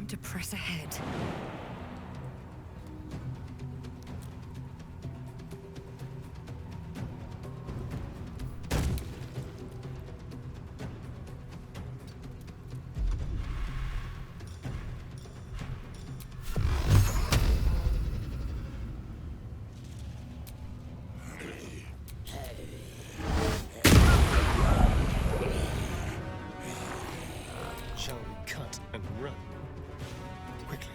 to press ahead. Shall we cut and run? Quickly.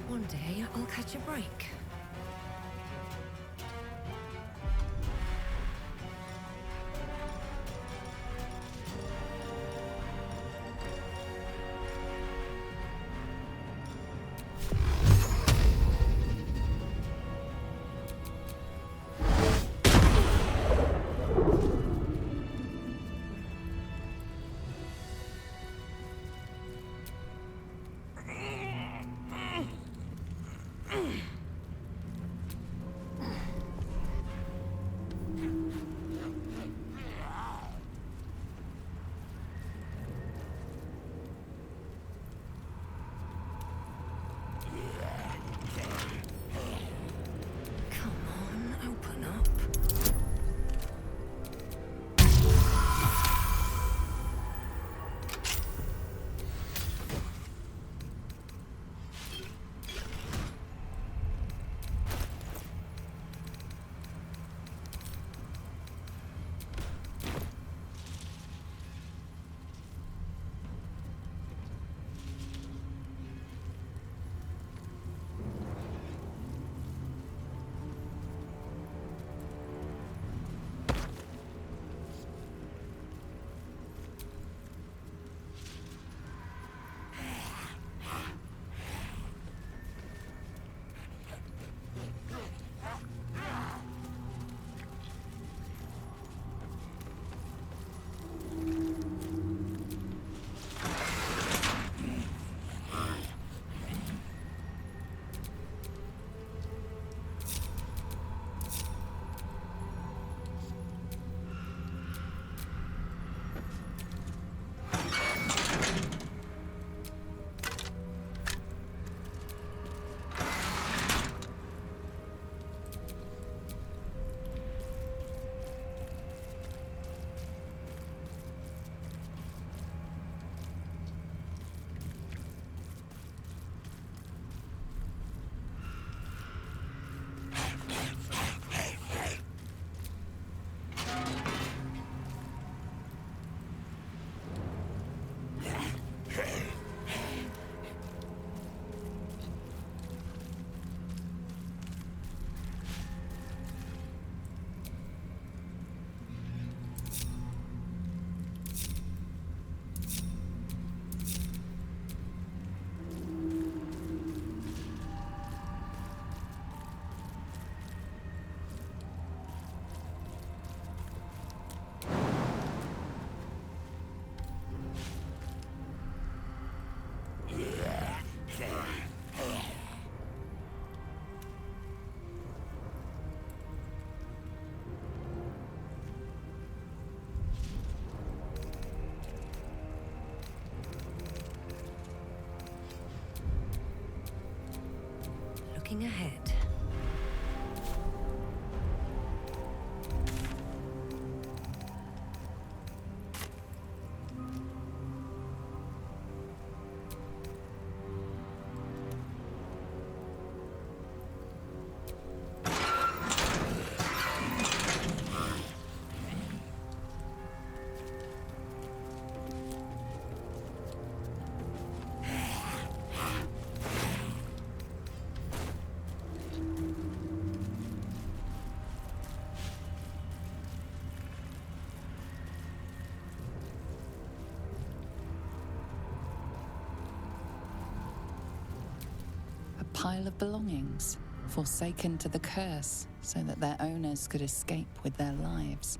One day, I'll catch a break. Looking ahead. Pile of belongings. forsaken to the curse so that their owners could escape with their lives.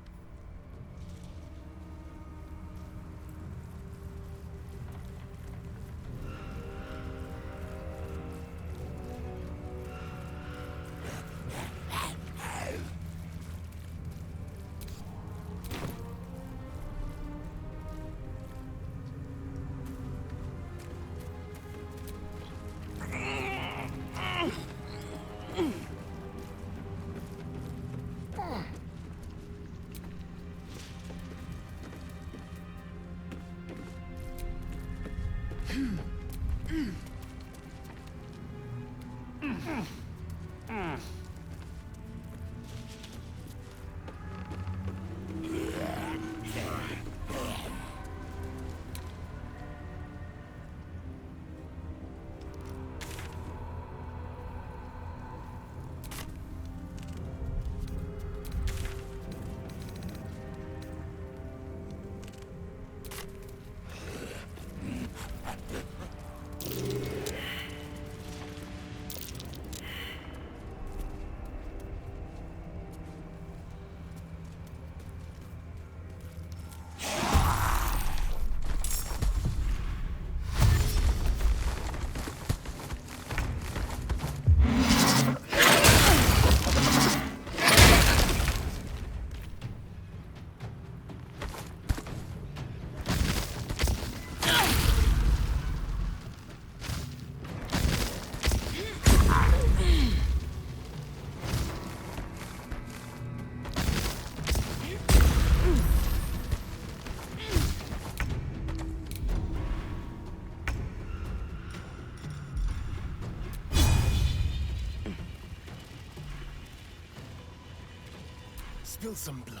Spill some blood.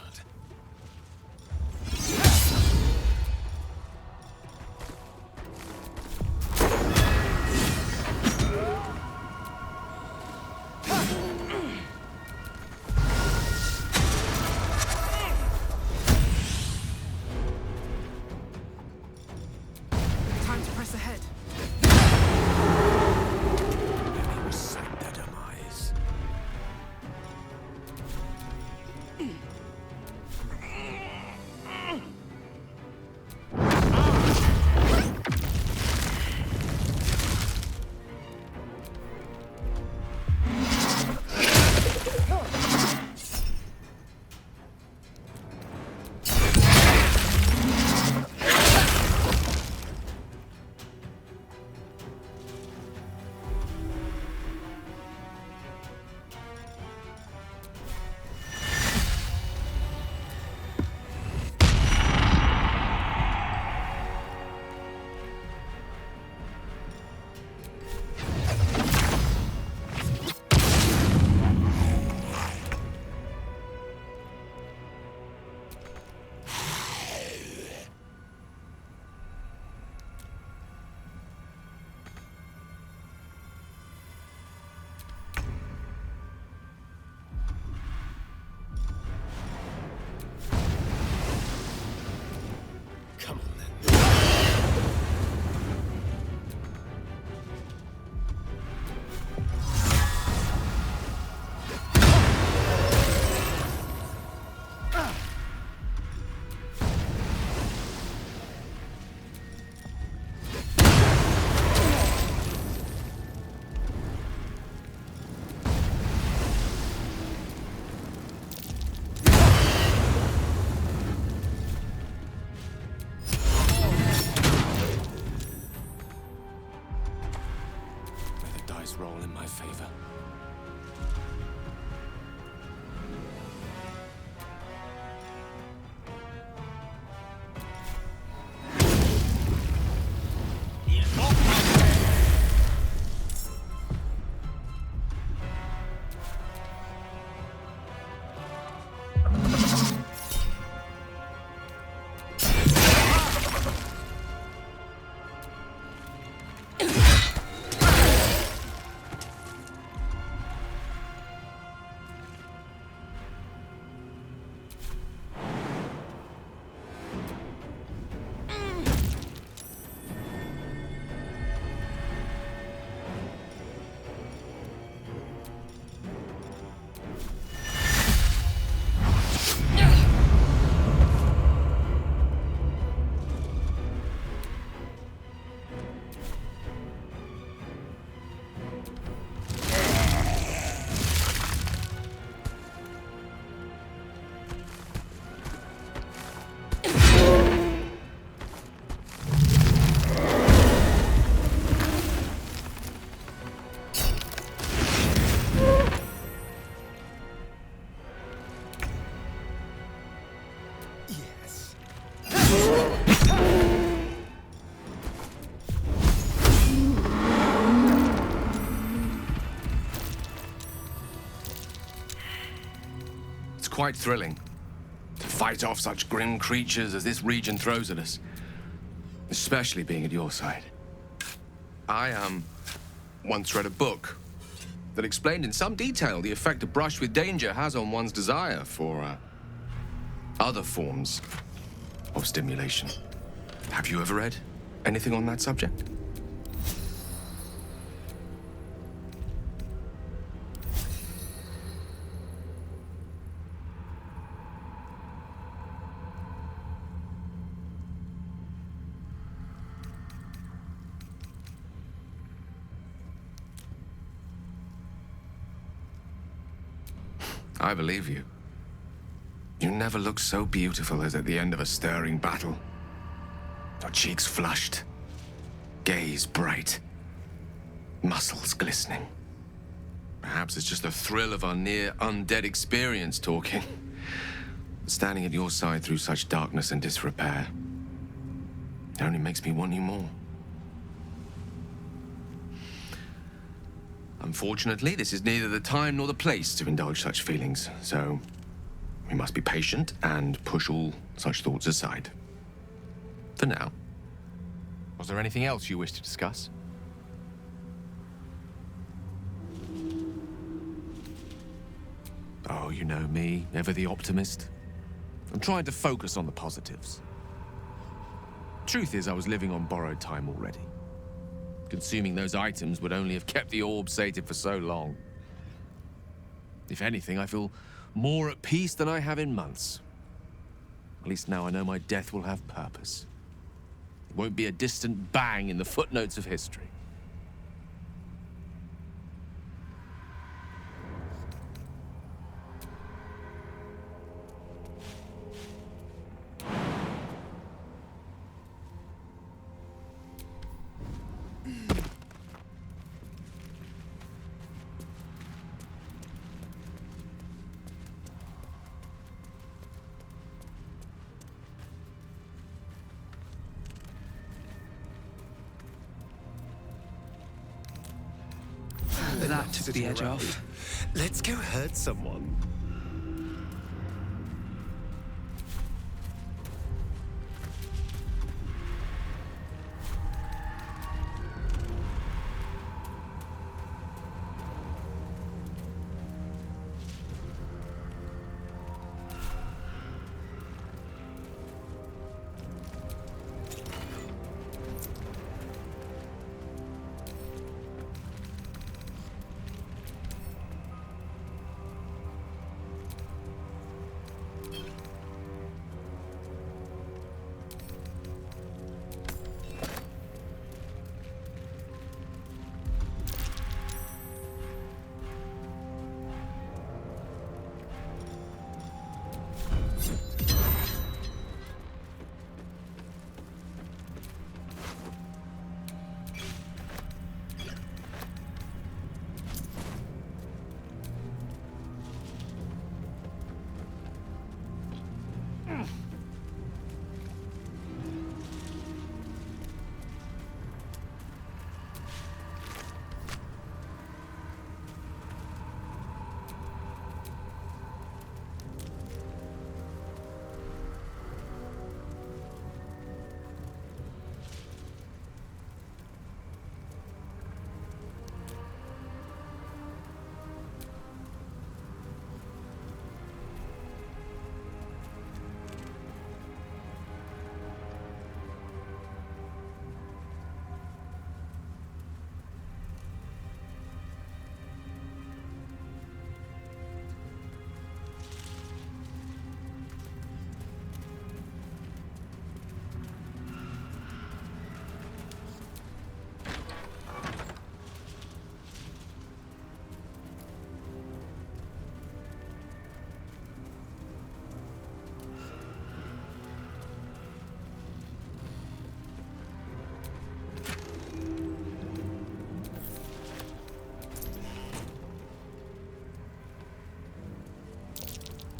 Time to press ahead. Let me recite their demise. quite thrilling to fight off such grim creatures as this region throws at us, especially being at your side. I, once read a book that explained in some detail the effect a brush with danger has on one's desire for, other forms of stimulation. Have you ever read anything on that subject? I believe you. You never look so beautiful as at the end of a stirring battle. Your cheeks flushed, gaze bright, muscles glistening. Perhaps it's just the thrill of our near undead experience talking. Standing at your side through such darkness and disrepair, it only makes me want you more. Unfortunately, this is neither the time nor the place to indulge such feelings, so we must be patient and push all such thoughts aside. For now. Was there anything else you wish to discuss? Oh, you know me, ever the optimist. I'm trying to focus on the positives. Truth is, I was living on borrowed time already. Consuming those items would only have kept the orb sated for so long. If anything, I feel more at peace than I have in months. At least now I know my death will have purpose. It won't be a distant bang in the footnotes of history. That took the edge off. Let's go hurt someone.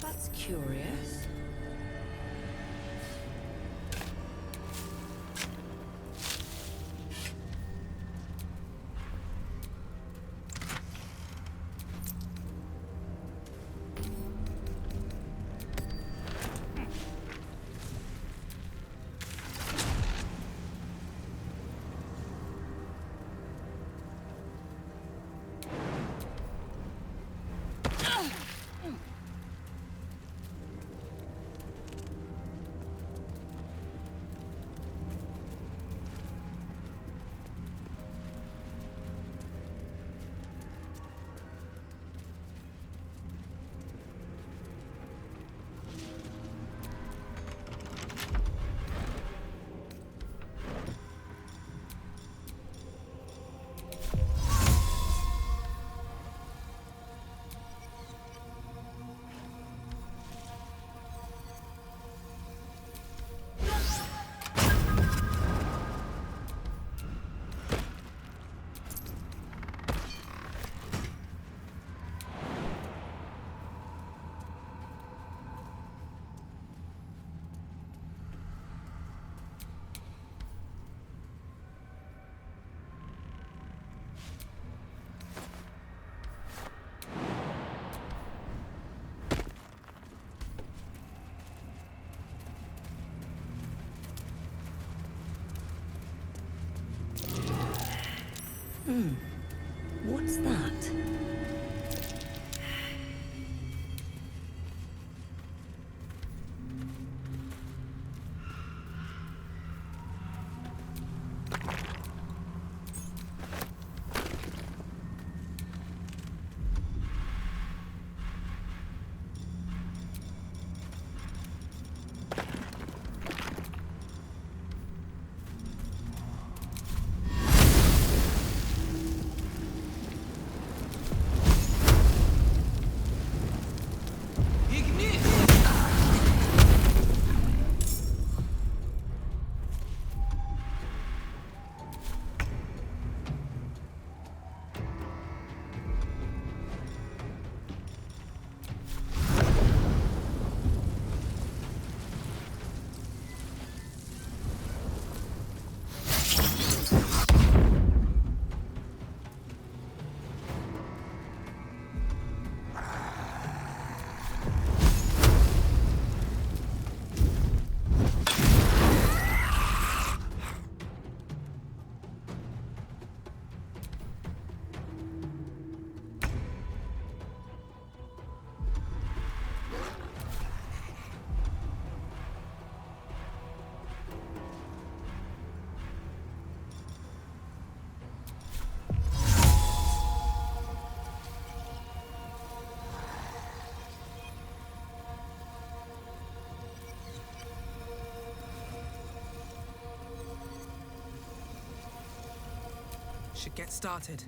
That's curious. What's that? Should get started.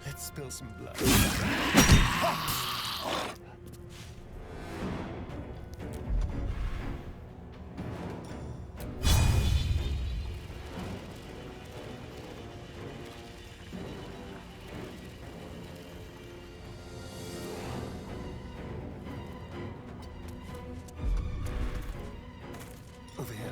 Let's spill some blood. Over here.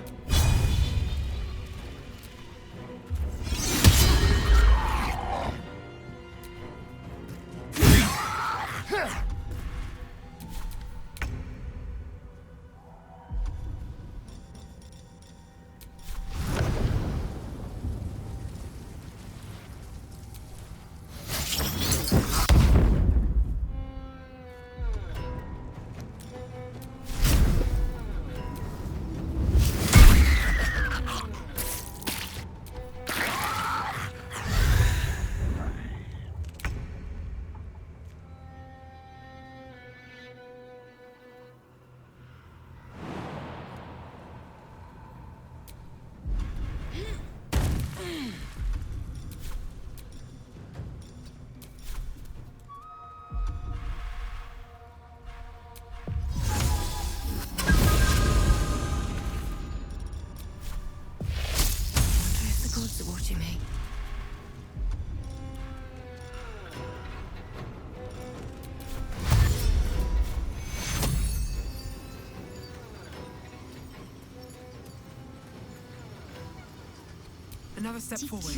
The gods are watching me. Another step forward.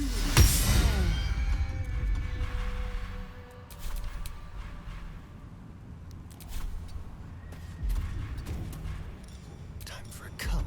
Time for a cull.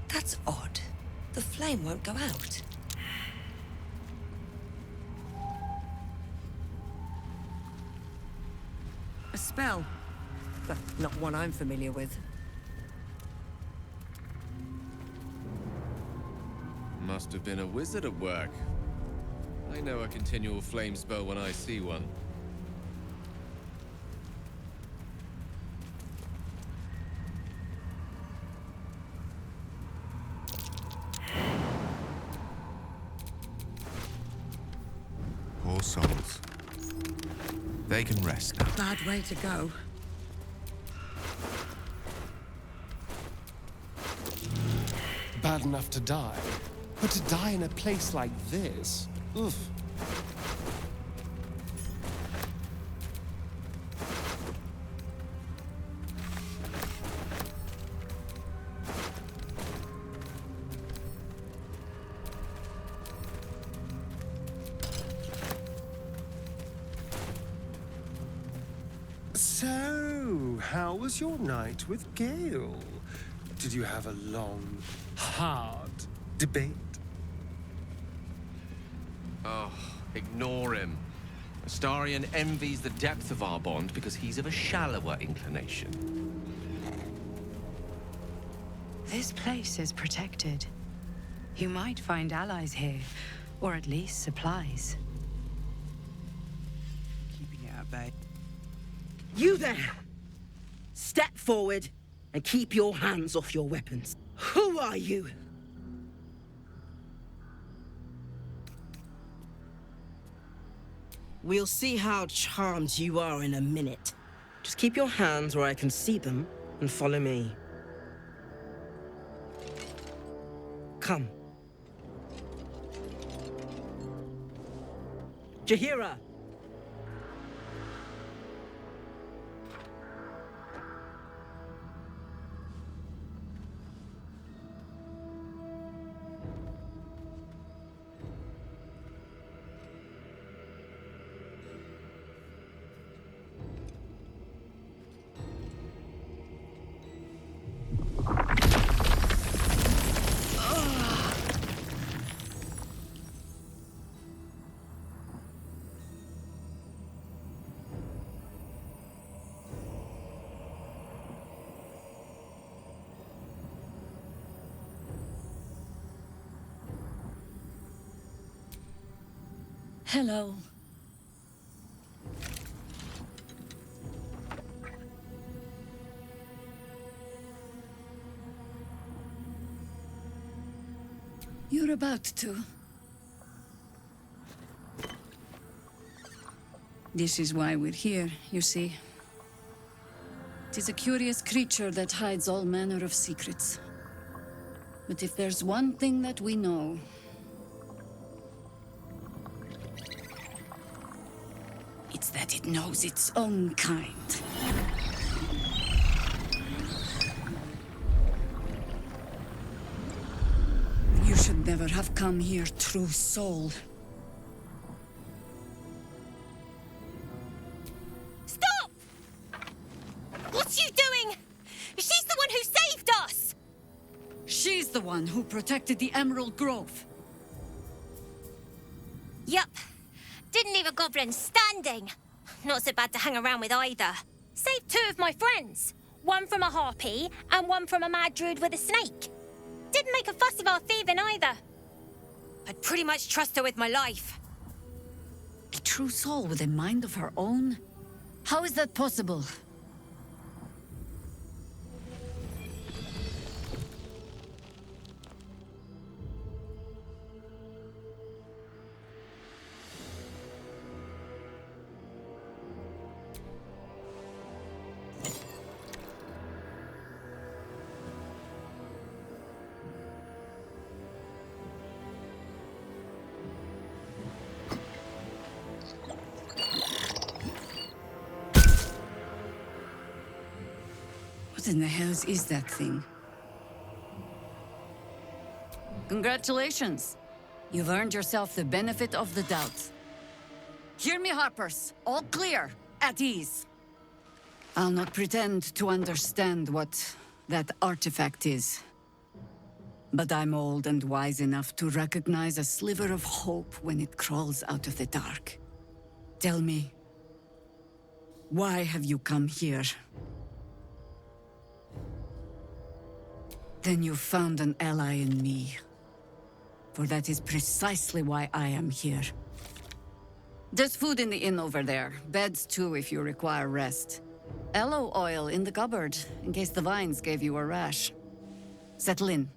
That's odd. The flame won't go out. A spell. But not one I'm familiar with. Must have been a wizard at work. I know a continual flame spell when I see one. Poor souls. They can rest now. Bad way to go. Bad enough to die, but to die in a place like this, oof. So, how was your night with Gale? Did you have a long, hard debate? Oh, ignore him. Astarion envies the depth of our bond because he's of a shallower inclination. This place is protected. You might find allies here, or at least supplies. Keeping it at bay. You there! Step forward and keep your hands off your weapons. Who are you? We'll see how charmed you are in a minute. Just keep your hands where I can see them and follow me. Come. Jahira! Hello. You're about to. This is why we're here, you see. It is a curious creature that hides all manner of secrets. But if there's one thing that we know, it's that it knows its own kind. You should never have come here, true soul. Stop! What's you doing? She's the one who saved us! She's the one who protected the Emerald Grove. Yup. Didn't leave a goblin standing. Not so bad to hang around with either. Saved two of my friends. One from a harpy and one from a mad druid with a snake. Didn't make a fuss of our thieving either. I'd pretty much trust her with my life. A true soul with a mind of her own? How is that possible? What in the hells is that thing? Congratulations! You've earned yourself the benefit of the doubt. Hear me, Harpers. All clear. At ease. I'll not pretend to understand what that artifact is. But I'm old and wise enough to recognize a sliver of hope when it crawls out of the dark. Tell me, why have you come here? Then you found an ally in me. For that is precisely why I am here. There's food in the inn over there. Beds too if you require rest. Aloe oil in the cupboard, in case the vines gave you a rash. Settle in.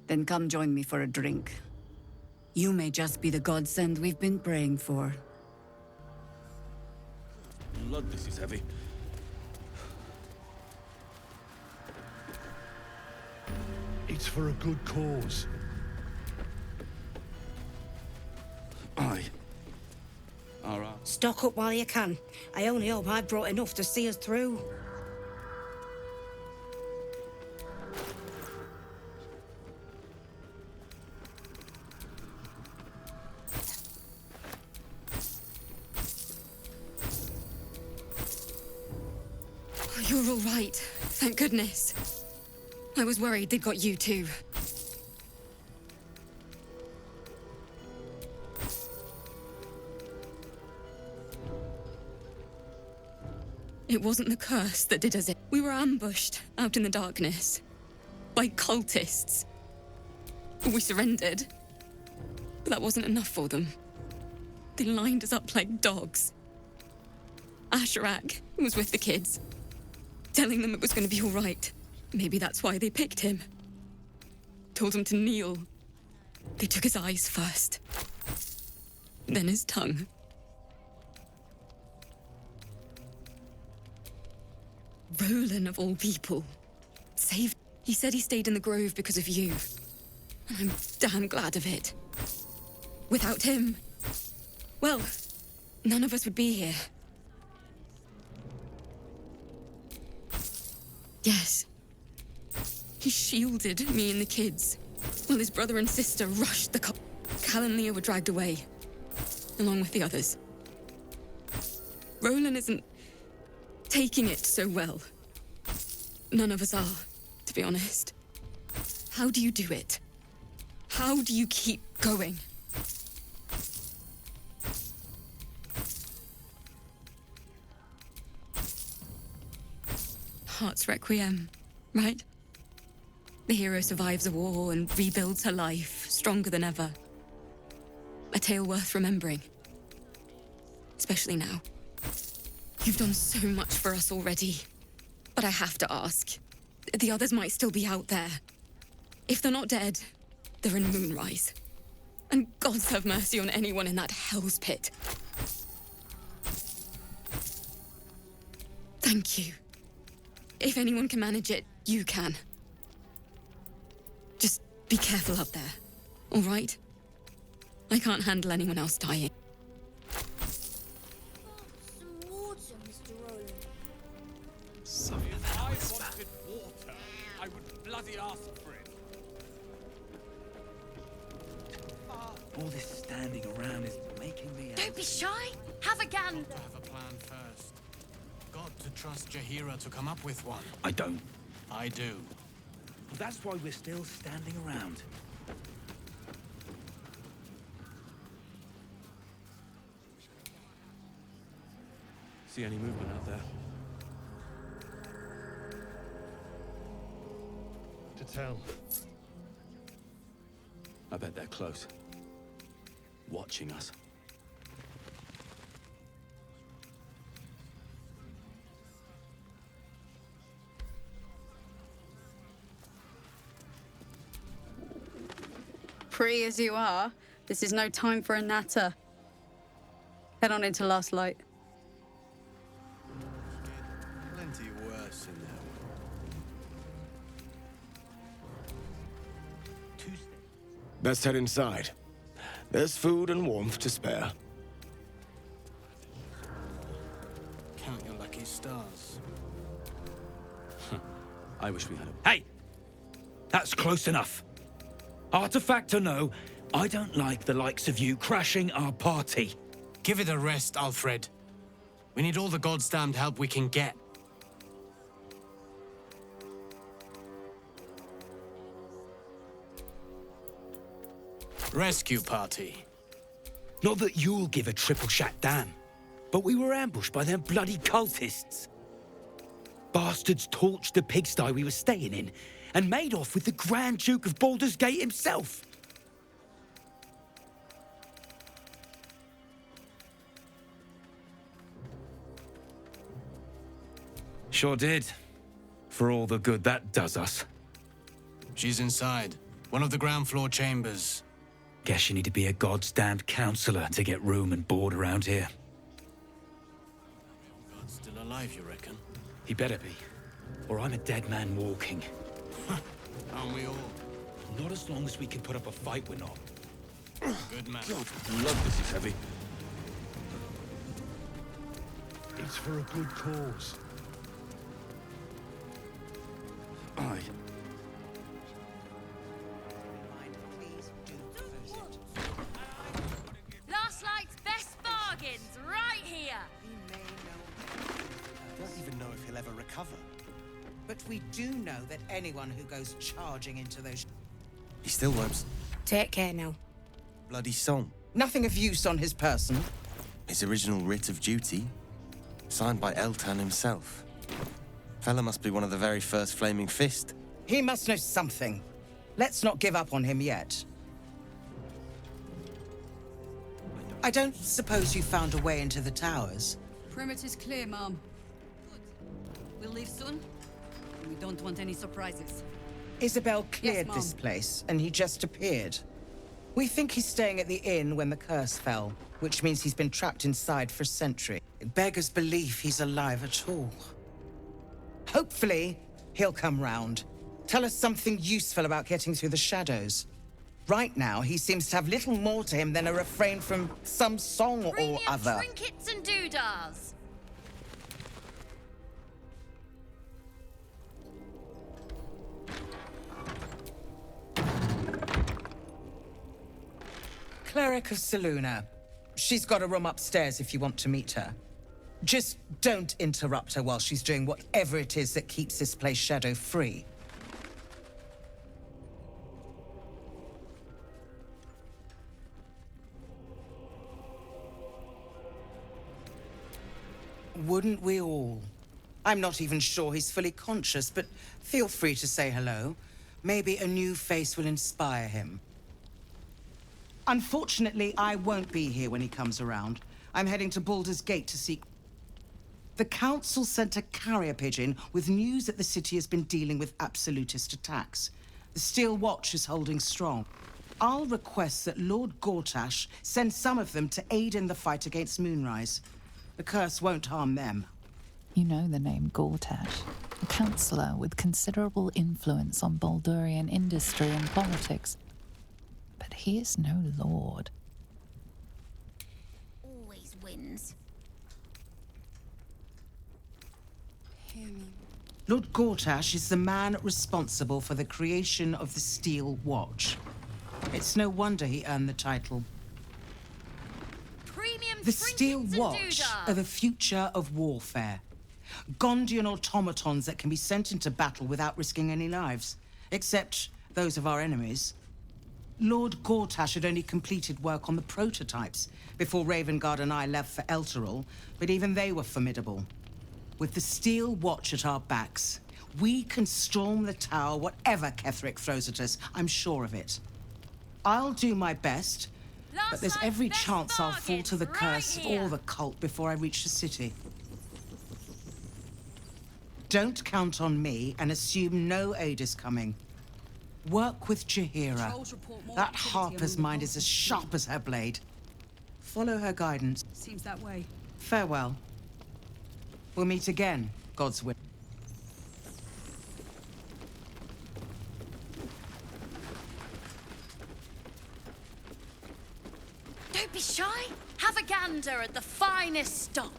Then come join me for a drink. You may just be the godsend we've been praying for. Lord, this is heavy. It's for a good cause. Aye. All right. Stock up while you can. I only hope I've brought enough to see us through. You're all right. Thank goodness. I was worried they'd got you too. It wasn't the curse that did us in. We were ambushed out in the darkness. by cultists. We surrendered. But that wasn't enough for them. They lined us up like dogs. Asherak was with the kids, telling them it was going to be all right. Maybe that's why they picked him. Told him to kneel. They took his eyes first, then his tongue. Roland, of all people, saved. He said he stayed in the grove because of you. And I'm damn glad of it. Without him, well, none of us would be here. Yes. He shielded me and the kids, while his brother and sister rushed the Cal and Leah were dragged away, along with the others. Roland isn't taking it so well. None of us are, to be honest. How do you do it? How do you keep going? Heart's Requiem, right? The hero survives a war and rebuilds her life, stronger than ever. A tale worth remembering. Especially now. You've done so much for us already. But I have to ask. The others might still be out there. If they're not dead, they're in Moonrise. And gods have mercy on anyone in that hell's pit. Thank you. If anyone can manage it, you can. Just be careful up there, all right? I can't handle anyone else dying. Some water, Mr. Roland. If I wanted water, I would bloody ask for it. All this standing around is making me... Don't be shy. Have a gun. To have a plan first. Got to trust Jaheira to come up with one. I don't. I do. That's why we're still standing around. See any movement out there? To tell. I bet they're close. Watching us. Pretty as you are, this is no time for a natter. Head on into Last Light. Plenty worse in there. Best head inside. There's food and warmth to spare. Count your lucky stars. I wish we had a... Hey! That's close enough. Artifact or no, I don't like the likes of you crashing our party. Give it a rest, Alfred. We need all the goddamned help we can get. Rescue party. Not that you'll give a triple shot damn, but we were ambushed by them bloody cultists. Bastards torched the pigsty we were staying in and made off with the Grand Duke of Baldur's Gate himself. Sure did. For all the good that does us. She's inside. One of the ground floor chambers. Guess you need to be a goddamned counselor to get room and board around here. God's still alive, you reckon? He better be. Or I'm a dead man walking. Aren't we all? Not as long as we can put up a fight, we're not. Good man. God, love this is heavy. It's for a good cause. Aye. Last Light's best bargains, right here. I don't even know if he'll ever recover. But we do know that anyone who goes charging into those... He still won't. Take care now. Bloody song. Nothing of use on his person. His original writ of duty. Signed by Eltan himself. Fella must be one of the very first Flaming Fist. He must know something. Let's not give up on him yet. I don't suppose you found a way into the towers? Perimeter's clear, Mom. Good. We'll leave soon. We don't want any surprises. Isabel cleared Mom. this place, and he just appeared. We think he's staying at the inn when the curse fell, which means he's been trapped inside for a century. It beggars belief he's alive at all. Hopefully, he'll come round. Tell us something useful about getting through the shadows. Right now, he seems to have little more to him than a refrain from some song or other. Trinkets and doodahs. Cleric of Seluna. She's got a room upstairs if you want to meet her. Just don't interrupt her while she's doing whatever it is that keeps this place shadow-free. Wouldn't we all? I'm not even sure he's fully conscious, but feel free to say hello. Maybe a new face will inspire him. Unfortunately, I won't be here when he comes around. I'm heading to Baldur's Gate to seek... The Council sent a carrier pigeon with news that the city has been dealing with absolutist attacks. The Steel Watch is holding strong. I'll request that Lord Gortash send some of them to aid in the fight against Moonrise. The curse won't harm them. You know the name Gortash, a councillor with considerable influence on Baldurian industry and politics. But he is no lord. Always wins. Hear me. Lord Gortash is the man responsible for the creation of the Steel Watch. It's no wonder he earned the title. Premium The Steel Watch are the future of warfare. Gondian automatons that can be sent into battle without risking any lives, except those of our enemies. Lord Gortash had only completed work on the prototypes before Ravengard and I left for Elturel, but even they were formidable. With the Steel Watch at our backs, we can storm the tower whatever Ketheric throws at us, I'm sure of it. I'll do my best, but there's every chance I'll fall to the curse or the cult before I reach the city. Don't count on me and assume no aid is coming. Work with Jaheira. That Harper's mind is as sharp as her blade. Follow her guidance. Seems that way. Farewell. We'll meet again, God's will. Don't be shy. Have a gander at the finest stock.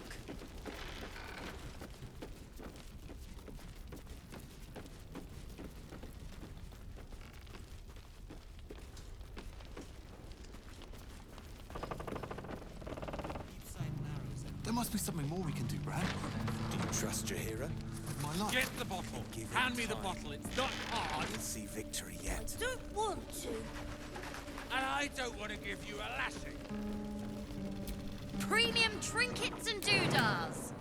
There must be something more we can do, Brad. Do you trust Jaheira? My life. Get the bottle. Hand me the bottle. It's not hard. We'll see victory yet. I don't want to. And I don't want to give you a lashing. Premium trinkets and doodahs.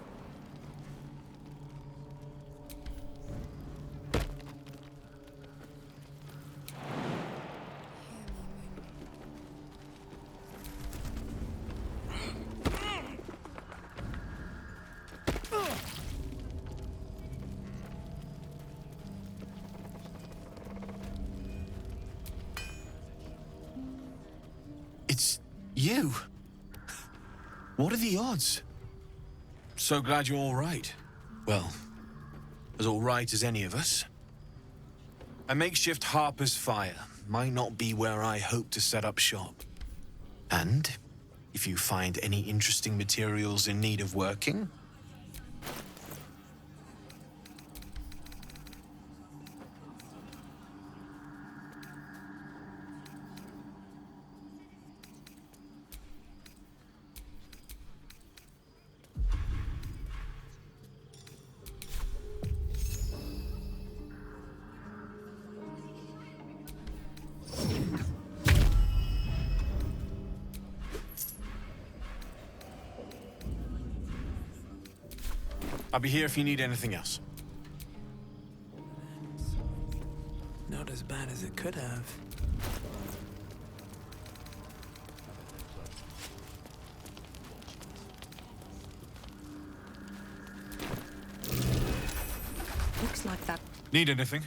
It's you. What are the odds? So glad you're all right. Well, as all right as any of us. A makeshift Harper's Fire might not be where I hope to set up shop. And if you find any interesting materials in need of working, I'll be here if you need anything else. Not as bad as it could have. Looks like that. Need anything?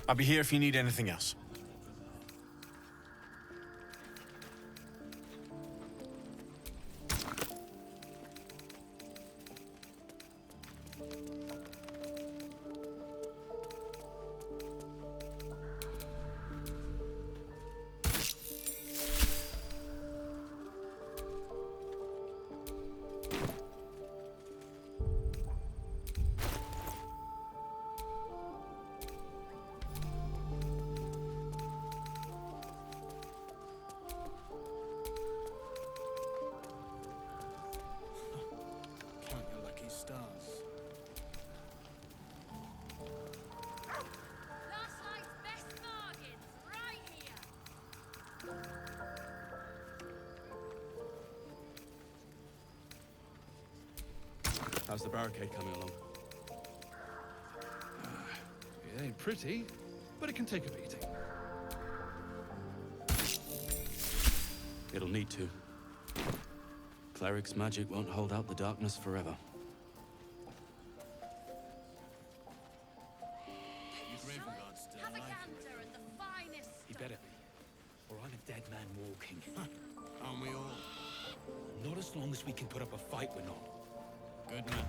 I'll be here if you need anything else. Count your lucky stars. How's the barricade coming along? It ain't pretty, but it can take a beating. It'll need to. Cleric's magic won't hold out the darkness forever. He better be, or I'm a dead man walking. Aren't we all? Not as long as we can put up a fight, we're not. Good man.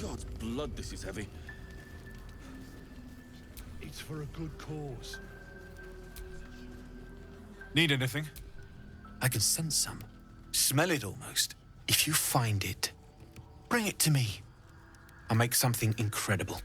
God's blood, this is heavy. It's for a good cause. Need anything? I can sense some. Smell it almost. If you find it, bring it to me. I'll make something incredible.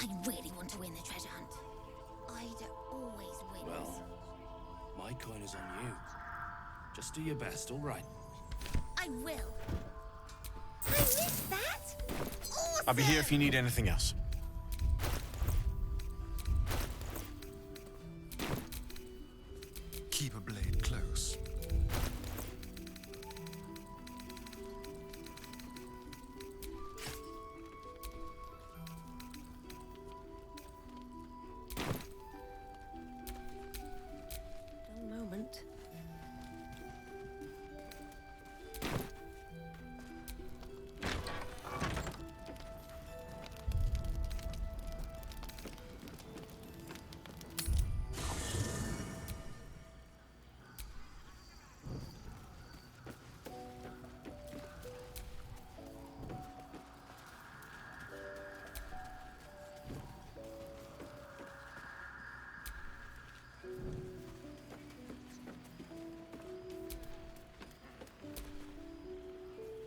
I really want to win the treasure hunt. Ida always wins. Well, my coin is on you. Just do your best, all right? I will. I missed that! Awesome! I'll be here if you need anything else. Keep a blade close. One moment.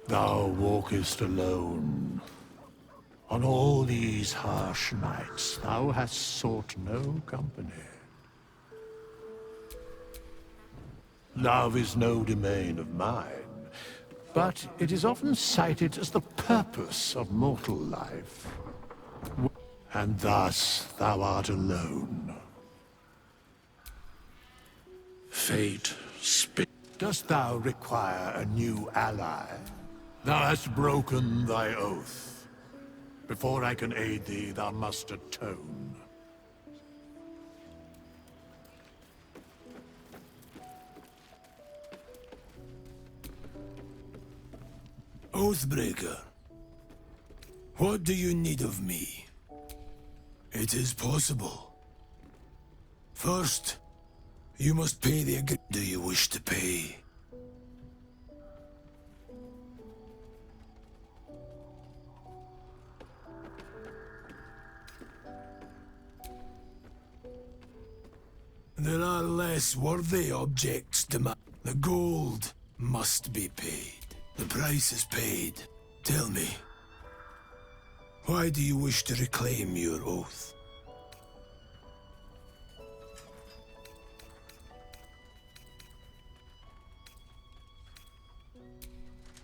Thou walkest alone. On all these harsh nights, thou hast sought no company. Love is no domain of mine, but it is often cited as the purpose of mortal life. And thus thou art alone. Fate, dost thou require a new ally? Thou hast broken thy oath. Before I can aid thee, thou must atone. Oathbreaker, what do you need of me? It is possible. First, you must pay the do you wish to pay? There are less worthy objects to the gold must be paid. The price is paid. Tell me, why do you wish to reclaim your oath?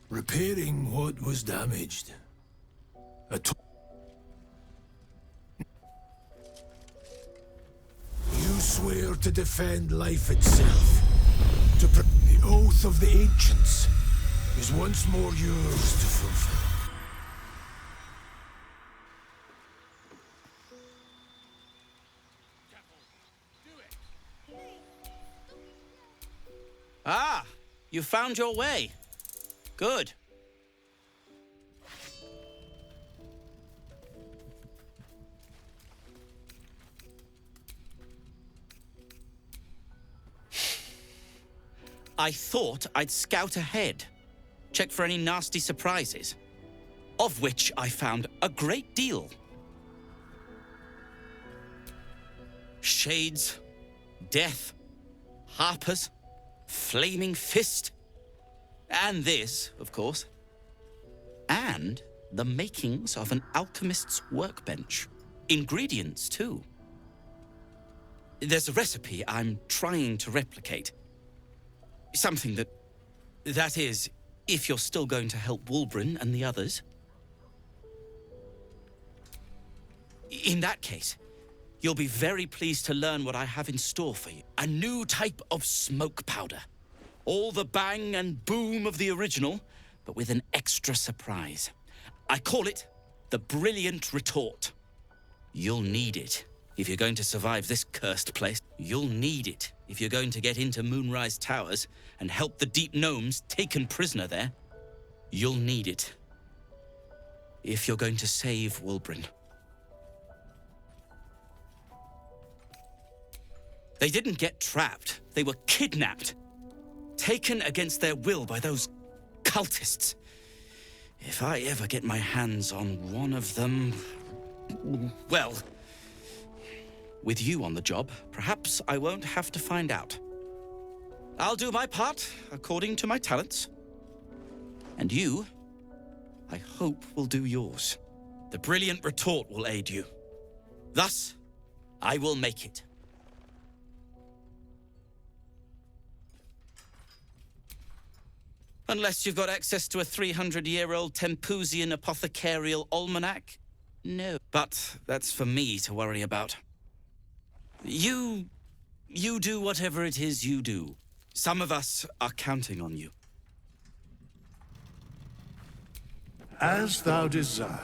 Repairing what was damaged. You swear to defend life itself. The oath of the ancients is once more yours to fulfill. Ah, you found your way. Good. I thought I'd scout ahead, check for any nasty surprises, of which I found a great deal. Shades, death, harpers, flaming fist, and this, of course, and the makings of an alchemist's workbench. Ingredients, too. There's a recipe I'm trying to replicate. Something that is, if you're still going to help Wulbren and the others. In that case, you'll be very pleased to learn what I have in store for you. A new type of smoke powder. All the bang and boom of the original, but with an extra surprise. I call it the Brilliant Retort. You'll need it if you're going to survive this cursed place. You'll need it if you're going to get into Moonrise Towers and help the Deep Gnomes taken prisoner there. You'll need it if you're going to save Wulbren. They didn't get trapped. They were kidnapped. Taken against their will by those cultists. If I ever get my hands on one of them... well... with you on the job, perhaps I won't have to find out. I'll do my part, according to my talents. And you, I hope, will do yours. The Brilliant Retort will aid you. Thus, I will make it. Unless you've got access to a 300-year-old Tempusian apothecarial almanac? No. But that's for me to worry about. You do whatever it is you do. Some of us are counting on you. As thou desire.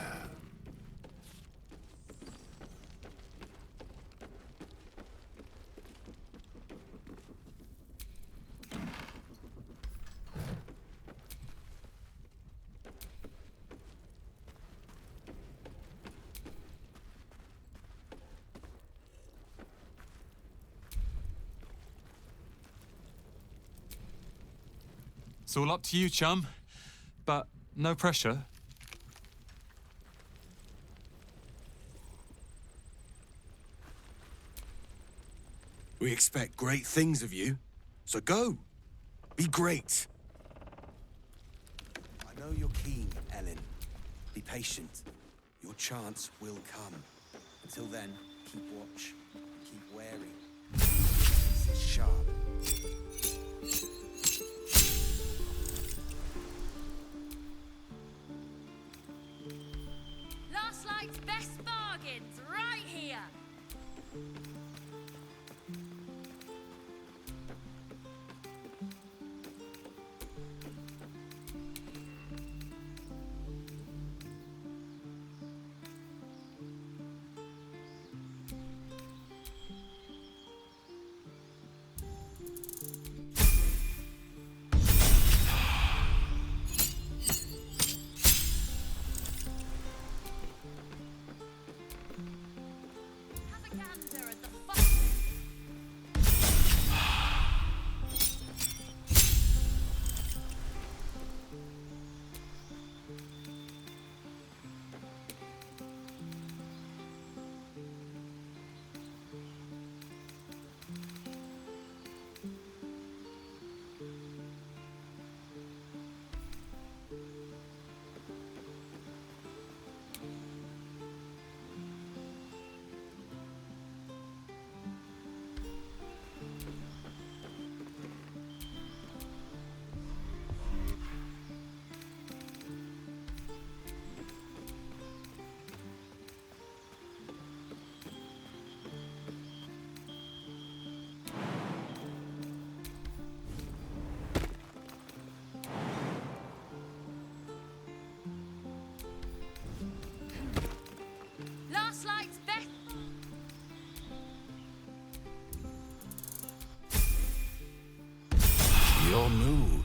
It's all up to you, chum. But no pressure. We expect great things of you, so go. Be great. I know you're keen, Ellen. Be patient. Your chance will come. Until then, keep watch. Keep wary. It's sharp. Last night's best bargains, right here. Last night's best. Your move.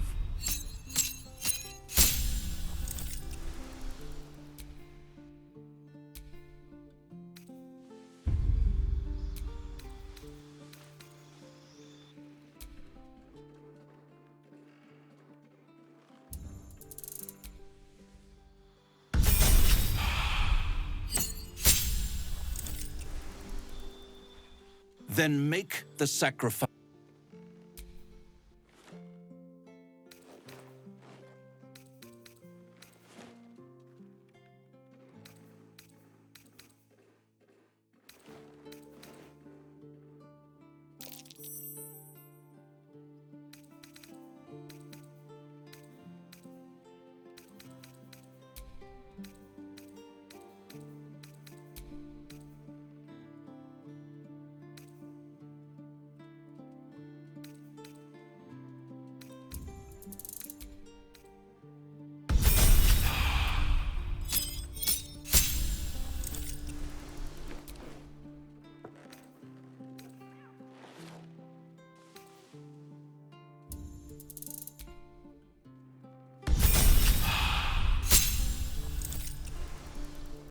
Then make the sacrifice.